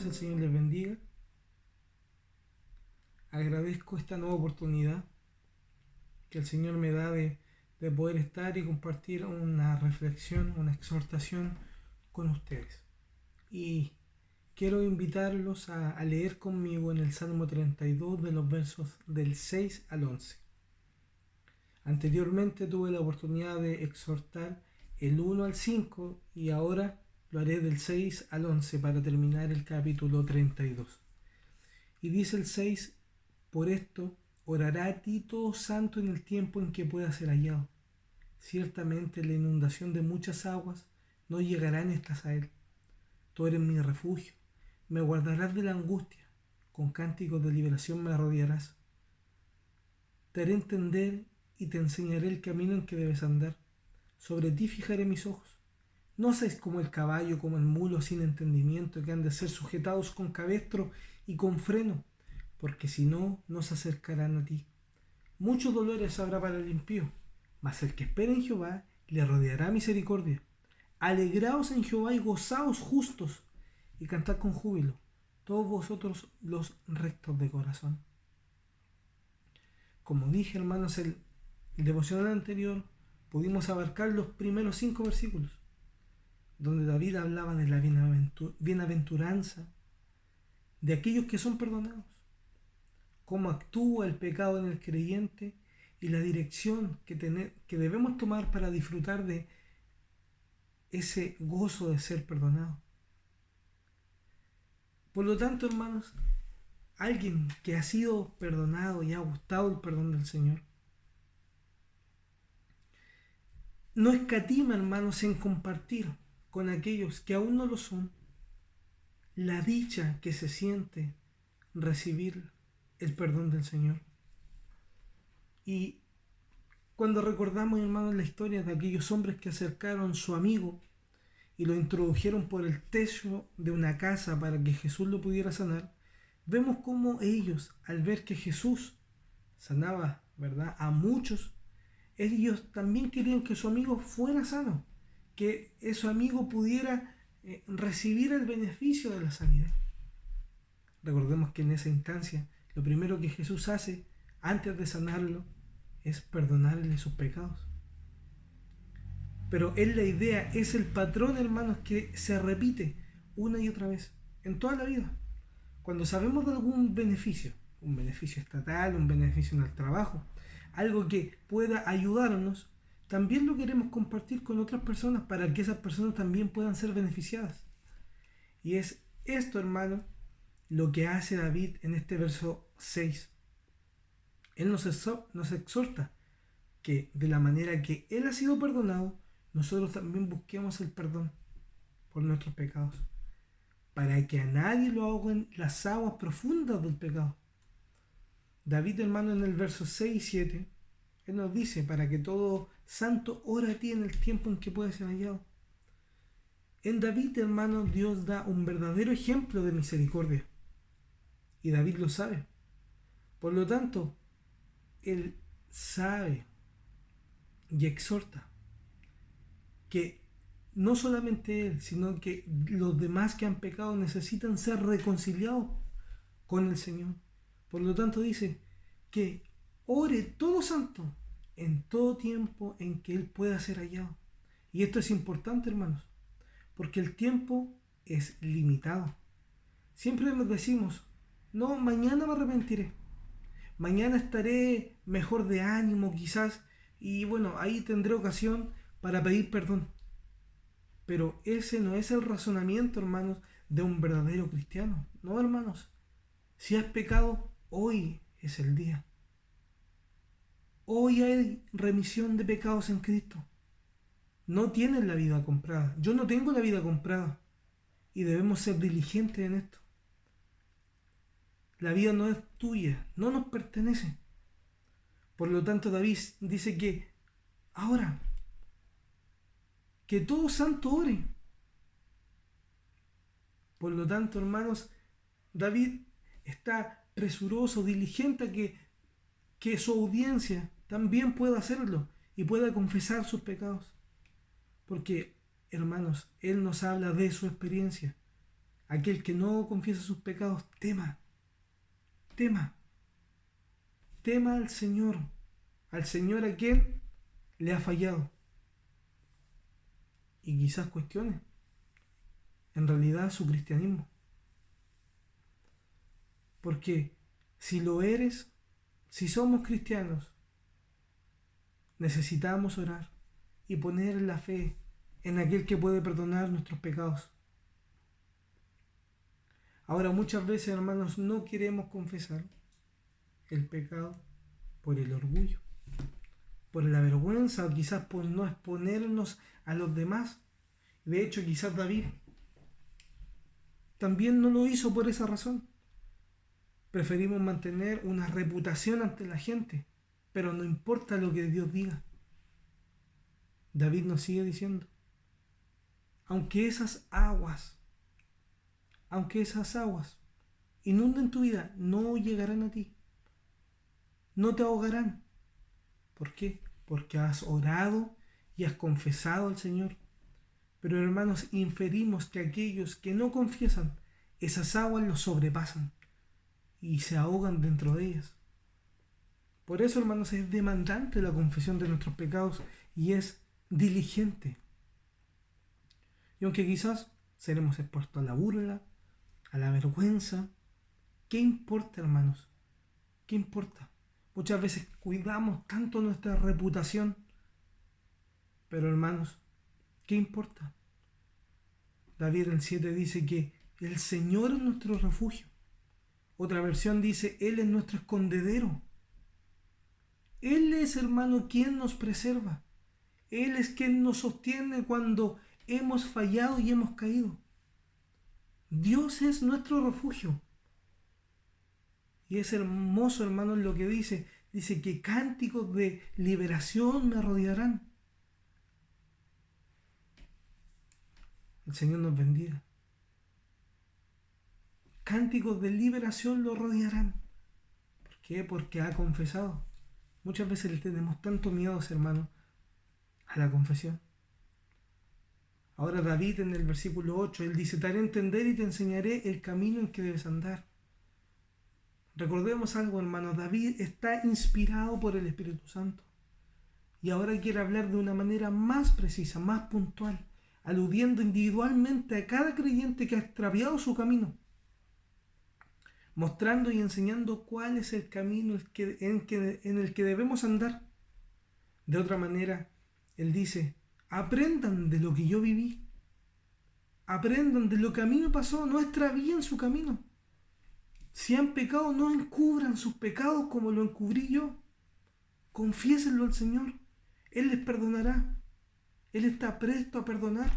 hermanos, el Señor les bendiga. Agradezco esta nueva oportunidad que el Señor me da de poder estar y compartir una reflexión, una exhortación con ustedes. Y quiero invitarlos a leer conmigo en el Salmo 32 de los versos del 6 al 11. Anteriormente tuve la oportunidad de exhortar el 1 al 5 y ahora lo haré del 6 al 11 para terminar el capítulo 32. Y dice el 6: por esto orará a ti todo santo en el tiempo en que pueda ser hallado. Ciertamente la inundación de muchas aguas no llegarán estas a él. Tú eres mi refugio, me guardarás de la angustia, con cánticos de liberación me rodearás. Te haré entender y te enseñaré el camino en que debes andar. Sobre ti fijaré mis ojos. No seas como el caballo, como el mulo sin entendimiento, que han de ser sujetados con cabestro y con freno, porque si no, no se acercarán a ti. Muchos dolores habrá para el impío, mas el que espera en Jehová le rodeará misericordia. Alegraos en Jehová y gozaos justos, y cantad con júbilo, todos vosotros los rectos de corazón. Como dije, hermanos, el devocional anterior pudimos abarcar los primeros 5 versículos, donde David hablaba de la bienaventuranza de aquellos que son perdonados, cómo actúa el pecado en el creyente y la dirección que debemos tomar para disfrutar de ese gozo de ser perdonado. Por lo tanto, hermanos, alguien que ha sido perdonado y ha gustado el perdón del Señor, no escatima, hermanos, en compartir con aquellos que aún no lo son la dicha que se siente recibir el perdón del Señor. Y cuando recordamos, hermanos, la historia de aquellos hombres que acercaron a su amigo y lo introdujeron por el techo de una casa para que Jesús lo pudiera sanar, vemos cómo ellos, al ver que Jesús sanaba, ¿verdad?, a muchos, ellos también querían que su amigo fuera sano, que su amigo pudiera recibir el beneficio de la sanidad. Recordemos que en esa instancia, lo primero que Jesús hace antes de sanarlo es perdonarle sus pecados. Pero la idea es el patrón, hermanos, que se repite una y otra vez en toda la vida. Cuando sabemos de algún beneficio, un beneficio estatal, un beneficio en el trabajo, algo que pueda ayudarnos, también lo queremos compartir con otras personas para que esas personas también puedan ser beneficiadas. Y es esto, hermano, lo que hace David en este verso 6. Él nos exhorta que de la manera que él ha sido perdonado, nosotros también busquemos el perdón por nuestros pecados, para que a nadie lo ahoguen las aguas profundas del pecado. David, hermano, en el verso 6 y 7, él nos dice: para que todo santo ore a ti en el tiempo en que puede ser hallado. En David, hermano, Dios da un verdadero ejemplo de misericordia, y David lo sabe. Por lo tanto, él sabe y exhorta que no solamente él, sino que los demás que han pecado necesitan ser reconciliados con el Señor. Por lo tanto dice que ore todo santo en todo tiempo en que él pueda ser hallado. Y esto es importante, hermanos, porque el tiempo es limitado. Siempre nos decimos: no, mañana me arrepentiré, mañana estaré mejor de ánimo quizás, y bueno, ahí tendré ocasión para pedir perdón. Pero ese no es el razonamiento, hermanos, de un verdadero cristiano. No, hermanos. Si has pecado, hoy es el día. Hoy hay remisión de pecados en Cristo. No tienes la vida comprada. Yo no tengo la vida comprada. Y debemos ser diligentes en esto. La vida no es tuya, no nos pertenece. Por lo tanto, David dice que ahora, que todo santo ore. Por lo tanto, hermanos, David está presuroso, diligente a que su audiencia también pueda hacerlo y pueda confesar sus pecados. Porque, hermanos, él nos habla de su experiencia. Aquel que no confiesa sus pecados, tema, tema, tema al Señor a quien le ha fallado. Y quizás cuestione en realidad su cristianismo. Porque si lo eres, si somos cristianos, necesitamos orar y poner la fe en aquel que puede perdonar nuestros pecados. Ahora, muchas veces, hermanos, no queremos confesar el pecado por el orgullo, por la vergüenza o quizás por no exponernos a los demás. De hecho, quizás David también no lo hizo por esa razón. Preferimos mantener una reputación ante la gente, pero no importa lo que Dios diga. David nos sigue diciendo, aunque esas aguas inunden tu vida, no llegarán a ti, no te ahogarán. ¿Por qué? Porque has orado y has confesado al Señor. Pero hermanos, inferimos que aquellos que no confiesan, esas aguas los sobrepasan y se ahogan dentro de ellas. Por eso, hermanos, es demandante la confesión de nuestros pecados y es diligente. Y aunque quizás seremos expuestos a la burla, a la vergüenza, ¿qué importa, hermanos? ¿Qué importa? Muchas veces cuidamos tanto nuestra reputación, pero hermanos, ¿qué importa? David en 7 dice que el Señor es nuestro refugio. Otra versión dice, Él es nuestro escondedero. Él es, hermano, quien nos preserva. Él es quien nos sostiene cuando hemos fallado y hemos caído. Dios es nuestro refugio. Y es hermoso, hermano, lo que dice. Dice que cánticos de liberación me rodearán. El Señor nos bendiga. Cánticos de liberación lo rodearán. ¿Por qué? Porque ha confesado. Muchas veces le tenemos tanto miedo, hermano, a la confesión. Ahora David en el versículo 8, él dice, te haré entender y te enseñaré el camino en que debes andar. Recordemos algo, hermano, David está inspirado por el Espíritu Santo. Y ahora quiere hablar de una manera más precisa, más puntual, aludiendo individualmente a cada creyente que ha extraviado su camino, mostrando y enseñando cuál es el camino en el que debemos andar. De otra manera, él dice, aprendan de lo que yo viví, aprendan de lo que a mí me pasó, no extravíen su camino. Si han pecado, no encubran sus pecados como lo encubrí yo. Confiésenlo al Señor, Él les perdonará. Él está presto a perdonar.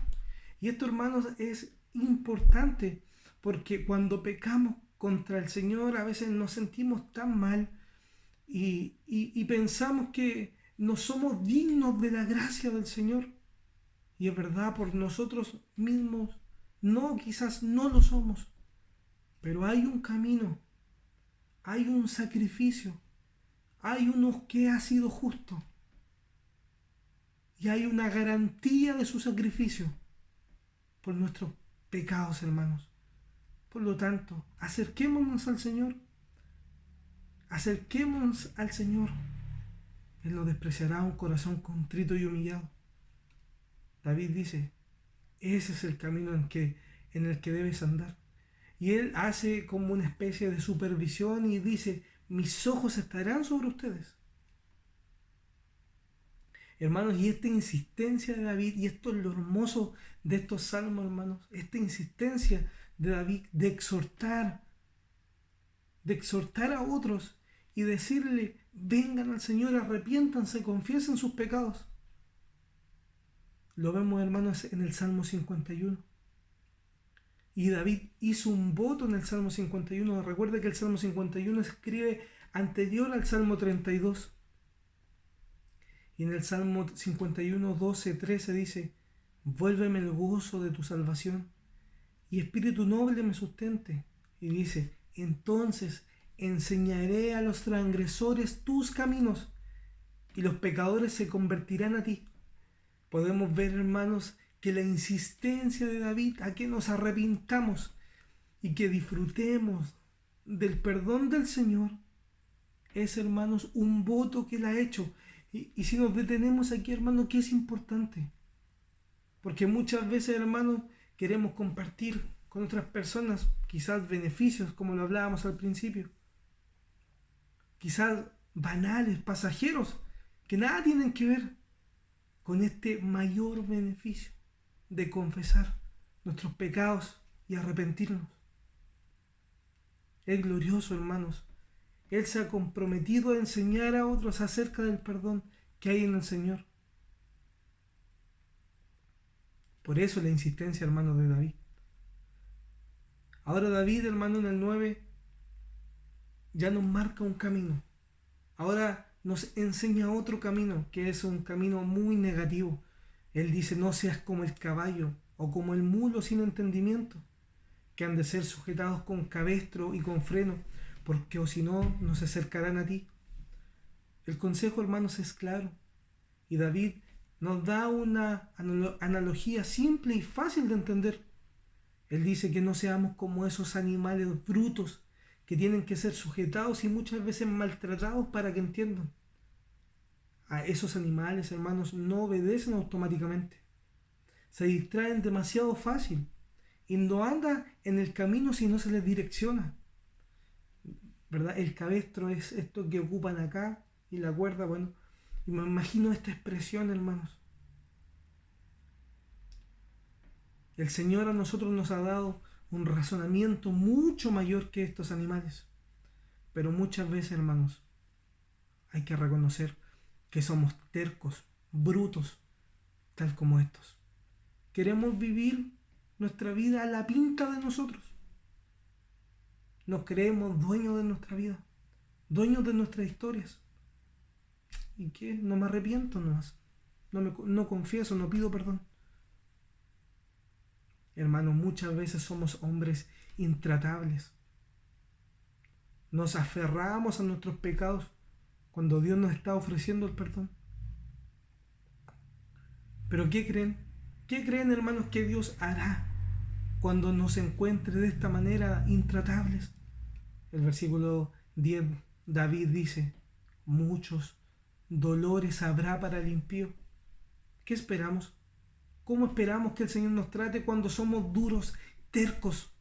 Y esto, hermanos, es importante porque cuando pecamos contra el Señor a veces nos sentimos tan mal y pensamos que no somos dignos de la gracia del Señor. Y es verdad, por nosotros mismos no, quizás no lo somos. Pero hay un camino, hay un sacrificio, hay uno que ha sido justo. Y hay una garantía de su sacrificio por nuestros pecados, hermanos. Por lo tanto, acerquémonos al Señor. Acerquémonos al Señor. Él no despreciará un corazón contrito y humillado. David dice, ese es el camino en el que debes andar. Y él hace como una especie de supervisión y dice, mis ojos estarán sobre ustedes. Hermanos, y esta insistencia de David, y esto es lo hermoso de estos salmos, hermanos, esta insistencia de David de exhortar a otros y decirle, vengan al Señor, arrepiéntanse, confiesen sus pecados. Lo vemos, hermanos, en el Salmo 51. Y David hizo un voto en el Salmo 51. Recuerda que el Salmo 51 escribe anterior al Salmo 32. Y en el Salmo 51, 12, 13 dice, vuélveme el gozo de tu salvación y espíritu noble me sustente. Y dice, entonces enseñaré a los transgresores tus caminos y los pecadores se convertirán a ti. Podemos ver, hermanos, que la insistencia de David a que nos arrepintamos y que disfrutemos del perdón del Señor es, hermanos, un voto que Él ha hecho. Y si nos detenemos aquí, hermanos, ¿qué es importante? Porque muchas veces, hermanos, queremos compartir con otras personas quizás beneficios, como lo hablábamos al principio, quizás banales, pasajeros, que nada tienen que ver con este mayor beneficio de confesar nuestros pecados y arrepentirnos. Es glorioso, hermanos. Él se ha comprometido a enseñar a otros acerca del perdón que hay en el Señor. Por eso la insistencia, hermanos, de David. Ahora David, hermano, en el 9, ya nos marca un camino. Ahora nos enseña otro camino, que es un camino muy negativo. Él dice, no seas como el caballo o como el mulo sin entendimiento, que han de ser sujetados con cabestro y con freno, porque o si no, no se acercarán a ti. El consejo, hermanos, es claro. Y David nos da una analogía simple y fácil de entender. Él dice que no seamos como esos animales brutos que tienen que ser sujetados y muchas veces maltratados para que entiendan. A esos animales, hermanos, no obedecen automáticamente. Se distraen demasiado fácil y no andan en el camino si no se les direcciona. ¿Verdad? El cabestro es esto que ocupan acá y la cuerda, bueno, y me imagino esta expresión, hermanos. El Señor a nosotros nos ha dado un razonamiento mucho mayor que estos animales. Pero muchas veces, hermanos, hay que reconocer que somos tercos, brutos, tal como estos. Queremos vivir nuestra vida a la pinta de nosotros. Nos creemos dueños de nuestra vida, dueños de nuestras historias. ¿Y qué? No me arrepiento nomás. No confieso, no pido perdón. Hermanos, muchas veces somos hombres intratables. Nos aferramos a nuestros pecados cuando Dios nos está ofreciendo el perdón. Pero ¿qué creen? ¿Qué creen, hermanos, que Dios hará cuando nos encuentre de esta manera intratables? El versículo 10, David dice, muchos dolores habrá para el impío. ¿Qué esperamos? ¿Cómo esperamos que el Señor nos trate cuando somos duros, tercos?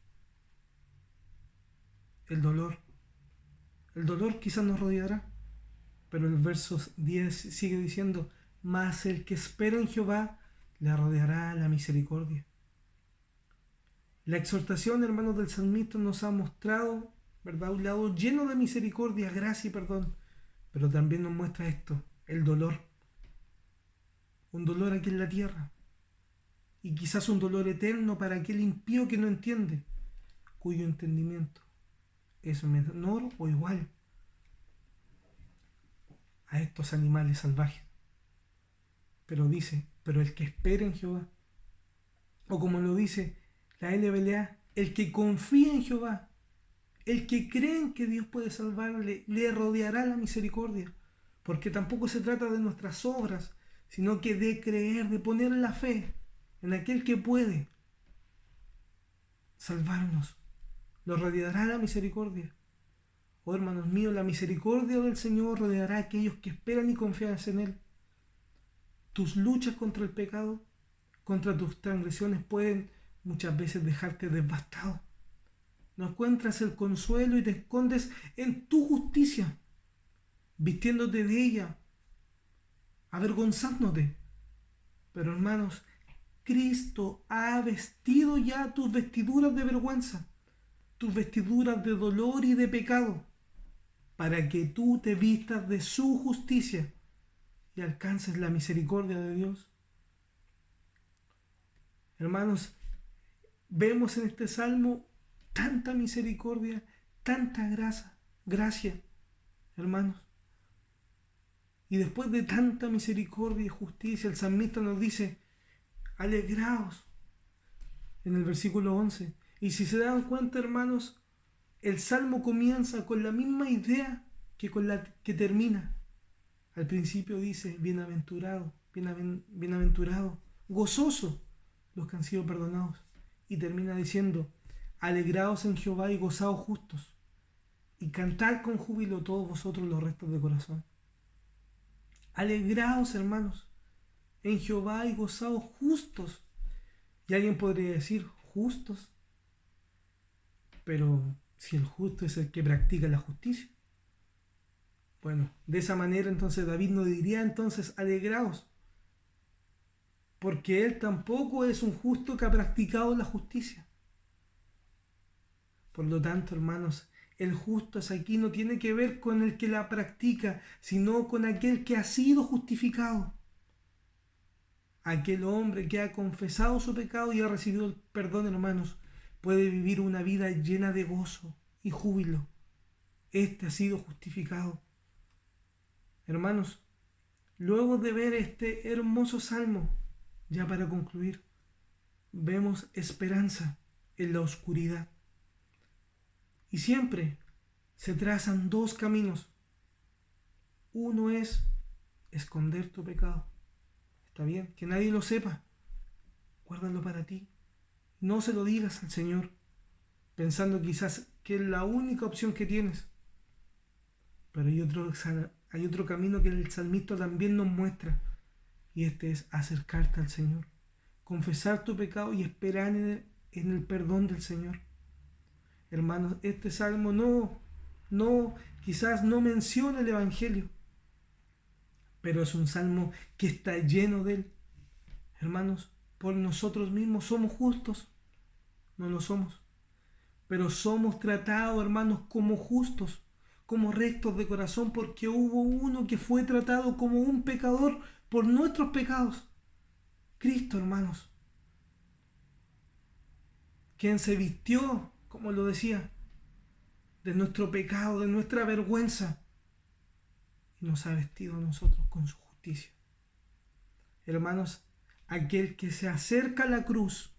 El dolor quizás nos rodeará, pero el verso 10 sigue diciendo, mas el que espera en Jehová le rodeará la misericordia. La exhortación, hermanos, del salmista nos ha mostrado, ¿verdad?, un lado lleno de misericordia, gracia y perdón, pero también nos muestra esto, el dolor. Un dolor aquí en la tierra, y quizás un dolor eterno para aquel impío que no entiende, cuyo entendimiento es menor o igual a estos animales salvajes. Pero dice, pero el que espera en Jehová, o como lo dice la NBLA, el que confía en Jehová, el que cree en que Dios puede salvarle, le rodeará la misericordia, porque tampoco se trata de nuestras obras, sino que de creer, de poner la fe en aquel que puede salvarnos. Lo rodeará la misericordia. Oh, hermanos míos, la misericordia del Señor rodeará a aquellos que esperan y confían en Él. Tus luchas contra el pecado, contra tus transgresiones pueden muchas veces dejarte devastado. No encuentras el consuelo y te escondes en tu justicia, vistiéndote de ella, avergonzándote. Pero, hermanos, Cristo ha vestido ya tus vestiduras de vergüenza, tus vestiduras de dolor y de pecado, para que tú te vistas de su justicia y alcances la misericordia de Dios. Hermanos, vemos en este salmo tanta misericordia, tanta gracia, hermanos. Y después de tanta misericordia y justicia, el salmista nos dice, alegraos, en el versículo 11. Y si se dan cuenta, hermanos, el salmo comienza con la misma idea que con la que termina. Al principio dice, bienaventurado, gozoso los que han sido perdonados. Y termina diciendo, Alegraos en Jehová y gozaos justos, y cantad con júbilo todos vosotros los restos de corazón. Alegraos, hermanos, en Jehová y gozaos justos. Y alguien podría decir, justos, pero si el justo es el que practica la justicia. Bueno, de esa manera entonces David no diría entonces alegraos, porque él tampoco es un justo que ha practicado la justicia. Por lo tanto, hermanos, el justo aquí no tiene que ver con el que la practica, sino con aquel que ha sido justificado. Aquel hombre que ha confesado su pecado y ha recibido el perdón, hermanos, puede vivir una vida llena de gozo y júbilo. Este ha sido justificado. Hermanos, luego de ver este hermoso salmo, ya para concluir, vemos esperanza en la oscuridad. Y siempre se trazan dos caminos. Uno es esconder tu pecado. Está bien, que nadie lo sepa. Guárdalo para ti. No se lo digas al Señor, pensando quizás que es la única opción que tienes. Pero hay otro camino que el salmista también nos muestra, y este es acercarte al Señor, confesar tu pecado y esperar en el perdón del Señor. Hermanos, este salmo quizás no menciona el Evangelio, pero es un salmo que está lleno de él. Hermanos, por nosotros mismos somos justos, no lo somos, pero somos tratados, hermanos, como justos, como rectos de corazón, porque hubo uno que fue tratado como un pecador por nuestros pecados. Cristo, hermanos, quien se vistió, como lo decía, de nuestro pecado, de nuestra vergüenza, y nos ha vestido a nosotros con su justicia. Hermanos, aquel que se acerca a la cruz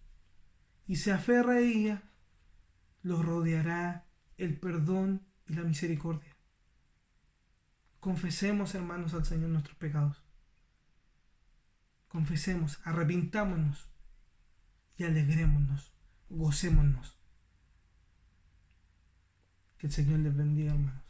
y se aferra a ella, lo rodeará el perdón y la misericordia. Confesemos, hermanos, al Señor nuestros pecados. Confesemos, arrepintámonos y alegrémonos, gocémonos. Que el Señor les bendiga, hermanos.